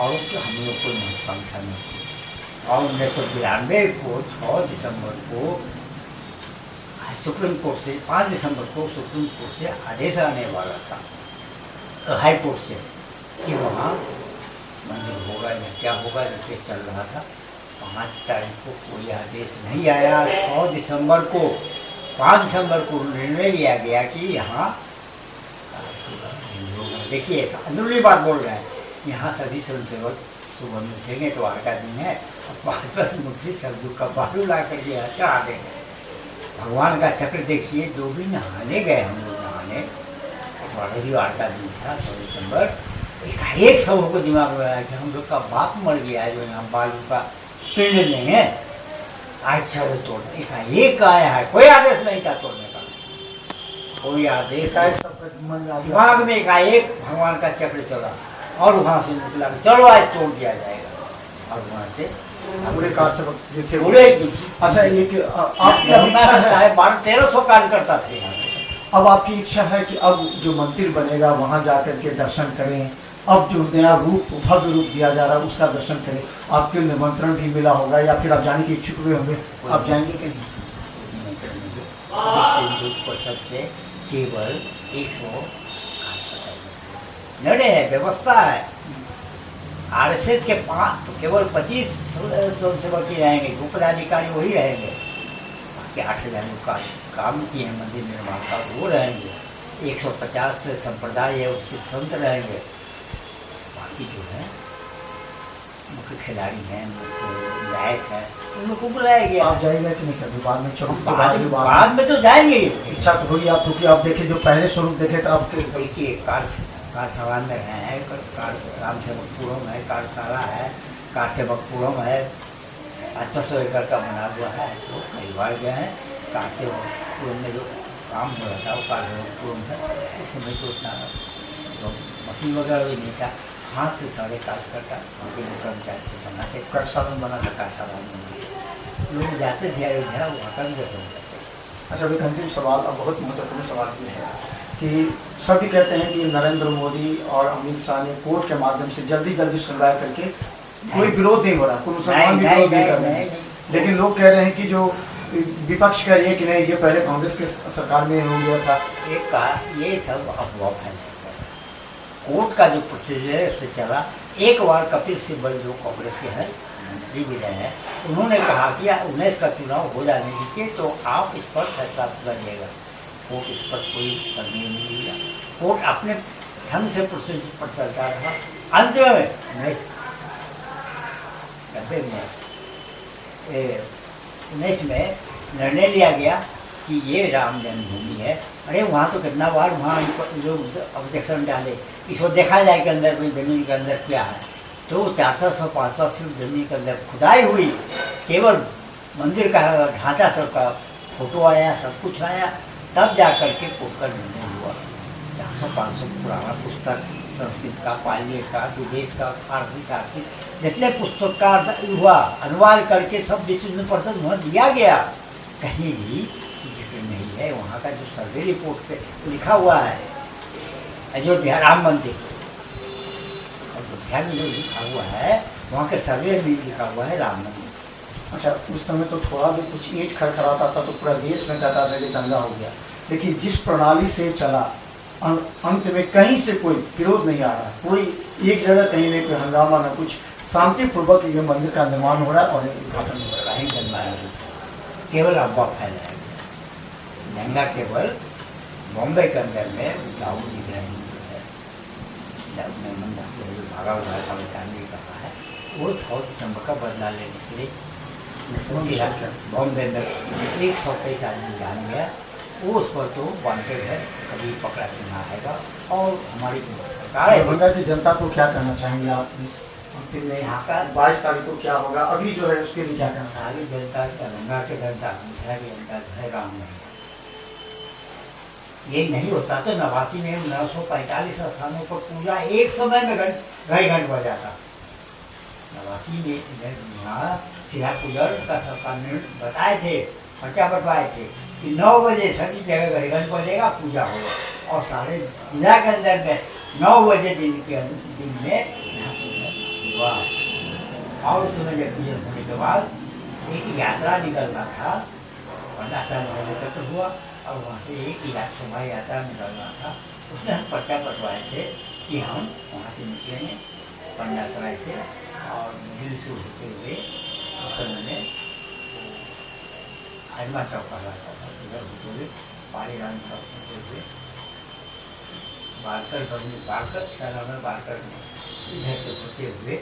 और हम लोग को महत्वाकांक्षा नहीं थी। और 1992 को 6 दिसंबर को सुप्रीम कोर्ट से 5 दिसंबर को सुप्रीम कोर्ट से आदेश आने वाला था हाई कोर्ट से कि वहाँ मंदिर होगा या क्या होगा, जो केस चल रहा था। 5 तारीख को कोई आदेश नहीं आया। 6 दिसंबर को 5 दिसंबर को निर्णय लिया गया कि यहाँ देखिए अंदरूनी बात बोल रहे हैं, यहाँ सभी स्वयंसेवक सुबह में उठेंगे तो आठ का दिन है, 5-10 मुट्ठी सब्जी का बालू ला कर दिया चढ़ा देंगे। भगवान का चक्र देखिए, जो भी नहाने गए हम लोग नहाने, आठ का दिन था 6 दिसंबर। एक सबों को दिमाग में आया कि हम लोग का बाप मर गया है जो यहाँ बालू का पिंड देंगे, आज चलो तोड़ना। एक आया है, कोई आदेश नहीं था तोड़ने का, कोई आदेश आए दिमाग में एकाएक भगवान का चक्र चला और वहाँ से निकला चलो आज तोड़ दिया जाएगा। और वहाँ से पूरे कार्यसेवक थे पूरे। अच्छा, ये कि आपकी इच्छा है 1200-1300 कार्यकर्ता थे यहाँ। अब आपकी इच्छा है कि अब जो मंदिर बनेगा वहाँ जाकर के दर्शन करें, अब जो नया रूप भव्य रूप दिया जा रहा है उसका दर्शन करें। आपके निमंत्रण भी मिला होगा या फिर आप जाने के इच्छुक हुए होंगे, आप जाएंगे कि नहीं? परिषद से केवल 100 निर्णय है, व्यवस्था है। आरएसएस के 5 तो केवल 25 स्वयंसेवक ही रहेंगे, जो पदाधिकारी वही रहेंगे। बाकी 8000 लोग का काम किए हैं मंदिर निर्माण का, वो रहेंगे। 150 संप्रदाय है उसके संत रहेंगे। बाकी जो है मुख्य खिलाड़ी हैं, मुख्य गायक हैं, उन लोग को बुलाया गया। आप जाएंगे कि नहीं कभी बाद में? 24 बाद में तो जाएंगे। इच्छा तो होगी आप, क्योंकि आप देखिए जो पहले स्वरूप देखे तो आप देखिए कार सवान में है, कार राम सेवकपुरम है, कारशाला है, कार सेवकपुरम है, 800 एकड़ का बना हुआ है। तो कई बार गए हैं। कार सेवकपुरम में जो काम हो रहा था वो कार सेवकपुरम है, उस समय तो उतना तो मशीन वगैरह भी नहीं था, हाथ से सारे काज करता उनके कर्मचारी से बनाते, कारशाला बना था, कारशाला में लोग जाते थे अयोध्या, वहाँ का भी दर्शन करते। अच्छा, एक अंतिम सवाल, अब बहुत महत्वपूर्ण सवाल ये है कि सभी कहते हैं कि नरेंद्र मोदी और अमित शाह ने कोर्ट के माध्यम से जल्दी सुनवाई करके कोई विरोध नहीं हो रहा, कोई मुसलमान भी विरोध नहीं कर रहे हैं, लेकिन लोग कह रहे हैं कि जो विपक्ष कह रही है कि नहीं ये पहले कांग्रेस के सरकार में हो गया था। ये सब अफवाह है। कोर्ट का जो प्रोसीजर है उससे चला। एक बार कपिल सिब्बल जो कांग्रेस के हैं मंत्री भी रहे हैं, उन्होंने कहा कि 19 का चुनाव हो जाने दीजिए तो आप इस पर फैसला करिएगा। कोर्ट इस पर कोई संदेह नहीं लिया। कोर्ट अपने ढंग से प्रोसीजर पर चलता रहा। अंत में 19 में निर्णय लिया गया कि ये राम जन्मभूमि है। अरे वहाँ तो कितना बार वहाँ लोग ऑब्जेक्शन डाले, इसको देखा जाए कि अंदर कोई ज़मीन के अंदर क्या है। तो 400-500 सिर्फ ज़मीन के अंदर खुदाई हुई, केवल मंदिर का ढांचा सबका फोटो आया, सब कुछ आया, तब जा कर के कोर्ट का निर्णय हुआ। 400-500 पुराना पुस्तक, संस्कृत का, पाली का, विदेश का, फारसी जितने पुस्तक का हुआ अनुवाद करके सब डिसीजन पर वहाँ दिया गया। कहीं भी जिक्र नहीं है। वहाँ का जो सर्वे रिपोर्ट पे लिखा हुआ है अयोध्या राम मंदिर, अयोध्या में जो लिखा हुआ है वहाँ के सर्वे में लिखा हुआ है राम मंदिर। अच्छा, उस समय तो थोड़ा भी कुछ ईंट खड़खड़ाता था तो पूरा देश में कहता था कि दंगा हो गया, लेकिन जिस प्रणाली से चला अंत में कहीं से कोई विरोध नहीं आ रहा, कोई एक जगह कहीं नहीं कोई हंगामा न कुछ, शांतिपूर्वक ये मंदिर का निर्माण हो रहा है और उद्घाटन हो रहा है। केवल अफवाह फैलाया लहंगा केवल बॉम्बे के अंदर में दाऊद इब्राहिम जो है भागा हुआ है, कहा है वो 6 दिसंबर का बदला लेने के लिए बॉम्बे में 123 आदमी जान गया। वो उस पर तो वांटेड है, कभी पकड़ा के ना आएगा। और हमारी सरकार है, दरभंगा की जनता को क्या कहना चाहेंगे आप इस अंतिम में यहाँ का 22 तारीख को क्या होगा, अभी जो है उसके लिए क्या कहना? सारी जनता, दरभंगा की जनता, मिथिला की जनता है राम नहीं। ये नहीं होता तो नवासी में 1945 स्थानों पर पूजा एक समय में घंट बजा था। नवासी में यहाँ सिरा पुजर का सरकार ने बताए थे, पर्चा बंटवाए थे कि 9 बजे सभी जगह घंट बजेगा, पूजा होगा। और सारे जिला के अंदर में 9 बजे दिन में हुआ। और उस समय जब पूजन होने के बाद एक यात्रा निकलना था, पंडासन एकत्र हुआ और वहाँ से एक शोभा यात्रा निकलना था। उसमें हम पर्चा कटवाए थे कि हम वहाँ से निकलेंगे पंडासराय से और दिल्ली से होते हुए उस समय में आजमा चौक का रास्ता था, इधर होते हुए पाड़ी राम चौक होते हुए बारकर इधर से होते हुए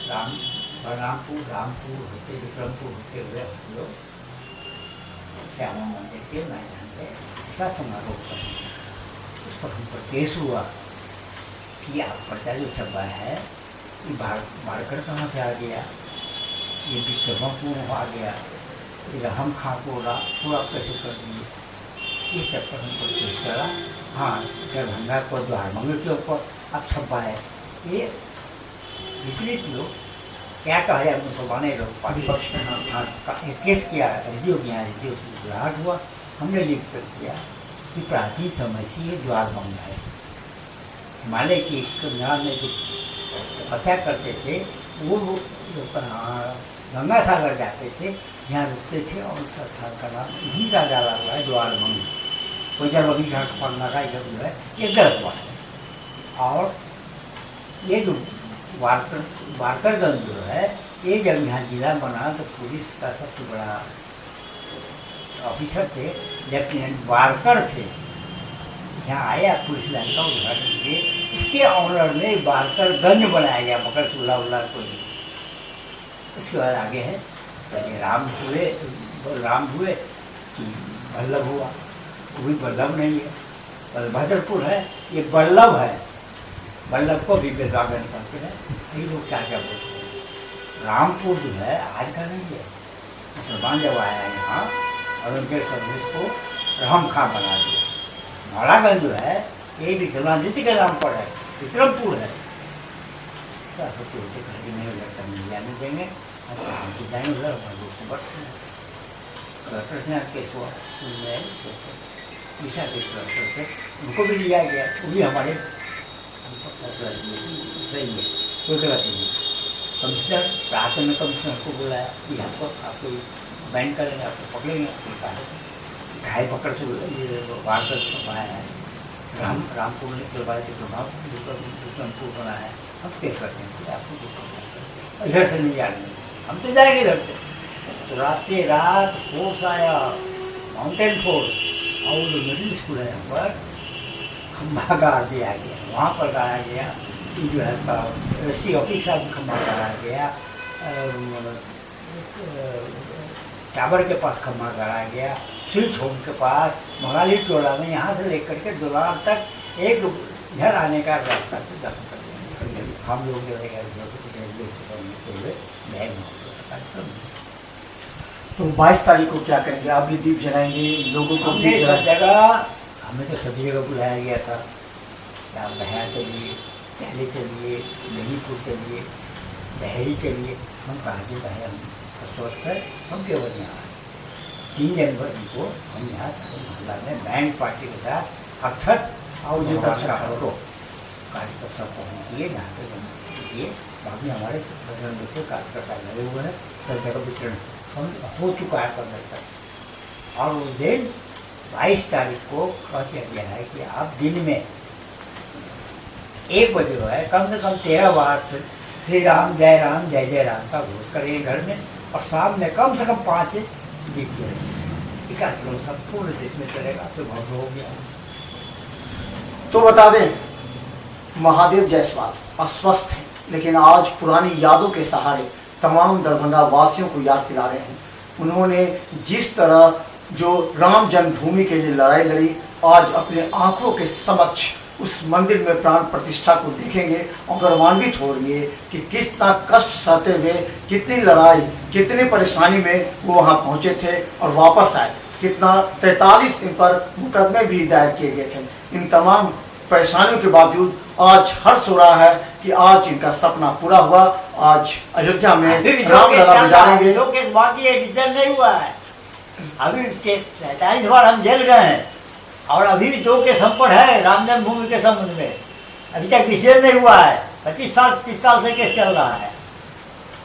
रामपुर होते विक्रमपुर होते हुए हम लोग श्यामा मंदिर के मैदान में इसका समारोह करेंगे। उस पर हम पर केस हुआ कि आप पर्चा जो छपा है ये बारकर कहाँ से आ गया, ये विक्रमपुर आ गया, ये हम खां को पूरा कैसे कर दिए, ये सब पर हम पर केस करा। हाँ, दरभंगा को द्वारमंगल के ऊपर अब छपा है, ये विपरीत लोग क्या कहा जाए, मुसलमान लोग विपक्ष में हाँ केस किया, एसडीओ के यहाँ एसडीओ से बुलाहट हुआ। हमने लिख कर किया कि प्राचीन समय से ये द्वारमंगल है। हिमालय की गंगा में जो तपस्या करते थे वो गंगा सागर जाते थे, यहाँ रुकते थे और उस स्थान का नाम इन्हीं का डाला हुआ है द्वारमंगल। कोई जब अभी घाट पड़ना का इधर जो है ये गलत हुआ है। और ये जो वारकरगंज जो है ये जब यहाँ जिला बना तो पुलिस का सबसे बड़ा ऑफिसर थे लेफ्टिनेंट वारकर थे, यहाँ आया पुलिस लाइन का उद्घाटन किए, उसके ऑनर में वारकरगंज बनाया गया, मकरचूल्हा उल्ला कोई। उसके बाद आगे है पहले राम हुए कि बल्लभ हुआ, वो भी बल्लभ नहीं है, बल्लभद्रपुर है, ये बल्लभ है। बल्लभ को भी बेदागन करते हैं, यही लोग क्या क्या बोलते हैं। रामपुर जो है आज का नहीं है, मुसलमान जब आया यहाँ और उनके सर्विस को राम खां बना दिया। महारागंज जो है ये विक्रमादित्य के नाम पर है, विक्रमपुर है। होते होते कहीं नहीं लगता मिल जाने देंगे, हम तो जाएंगे उधर को बढ़ते हैं। कलेक्टर से केस हुआ, विशा के कलेक्टर थे, उनको भी लिया गया, वो भी हमारे सही है, कोई गलत नहीं। कमिश्नर रात में कमिश्नर को बुलाया कि आपको बैन करेंगे, आपको पकड़ेंगे, घाय पकड़ से ये वारकर छपाया है, रामपुर ने करवाया तो विक्रमपुर बना है, हम केस करते हैं आपको इधर से नहीं जाने, हम तो जाएंगे इधर से। तो रात फोर्स आया, माउंटेन फोर्स, और जो मिडिल स्कूल है यहाँ पर खम्भा गाड़ दिया गया, वहाँ पर गाड़ा गया कि जो है एसटी ऑफिस का खम्भा गाड़ा गया, टावर के पास खम्भा गाड़ा गया, स्विच होम के पास, मगाली टोला में, यहाँ से लेकर के दुलार तक एक घर आने का रास्ता तो दखल कर दिया। हम लोग जो है रेलवे स्टेशन के हुए कार्यक्रम। तो 22 तारीख को क्या करेंगे, आप भी दीप जलाएंगे, लोगों को हमने सब जगह, हमें तो सभी जगह बुलाया गया था कि आप बहरा चलिए, टहले चलिए, नहींपुर चलिए, बहरी चलिए। हम कहा कि भाई हम स्वस्थ है, हम केवल यहाँ 3 जनवरी को हम यहाँ सारे मोहल्ला में बैंड पार्टी के साथ अक्सर और जो फोटो कार्यकर्ता पहुँचिए, यहाँ पे किए। बाकी हमारे बजरंग दल के कार्यकर्ता लगे हुए हैं, सब जगह वितरण हम हो चुका है 15 तक। और उस दिन 22 तारीख को कह दिया गया है कि आप दिन में 1 बजे जो है कम से कम 13 बार से श्री राम जय राम का घोष करेंगे घर में, और शाम में कम से कम 5 जीत करेंगे। कार्यक्रम सब पूरे देश में चलेगा, तो भव्य हो गया। तो बता दें, महादेव जायसवाल अस्वस्थ हैं, लेकिन आज पुरानी यादों के सहारे तमाम दरभंगा वासियों को याद दिला रहे हैं। उन्होंने जिस तरह जो राम जन्मभूमि के लिए लड़ाई लड़ी, आज अपने आंखों के समक्ष उस मंदिर में प्राण प्रतिष्ठा को देखेंगे और गौरवान्वित होंगे कि कितना कष्ट सहते हुए, कितनी लड़ाई, कितनी परेशानी में वो वहाँ पहुँचे थे और वापस आए। कितना 43 इन पर मुकदमे भी दायर किए गए थे। इन तमाम परेशानियों के बावजूद आज हर्ष हो रहा है कि आज इनका सपना पूरा हुआ। आज अयोध्या में रामलला बजाएंगे। बाकी डिसीजन नहीं हुआ है, अभी 43 बार हम जेल गए हैं और अभी भी 2 केस हम पर है राम जन्मभूमि के संबंध में, अभी तक डिसीजन नहीं हुआ है। 25 साल 30 साल से केस चल रहा है।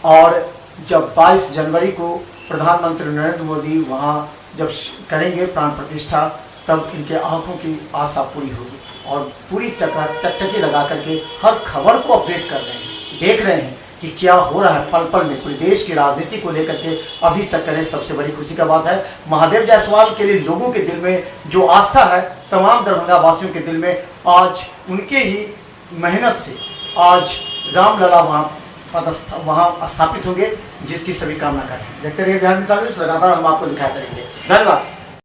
और जब 22 जनवरी को प्रधानमंत्री नरेंद्र मोदी वहाँ जब करेंगे प्राण प्रतिष्ठा, तब इनके आंखों की आशा पूरी होगी और पूरी टकटकी लगा करके हर खबर को अपडेट कर रहे हैं, देख रहे हैं कि क्या हो रहा है पल पल में पूरे देश की राजनीति को लेकर के। अभी तक करें सबसे बड़ी खुशी का बात है, महादेव जायसवाल के लिए लोगों के दिल में जो आस्था है, तमाम दरभंगा वासियों के दिल में आज उनके ही मेहनत से आज रामलला वहाँ स्थापित होंगे, जिसकी सभी कामना करें। देखते रहिए बिहार मित्र न्यूज़, लगातार हम आपको दिखाया करेंगे। धन्यवाद।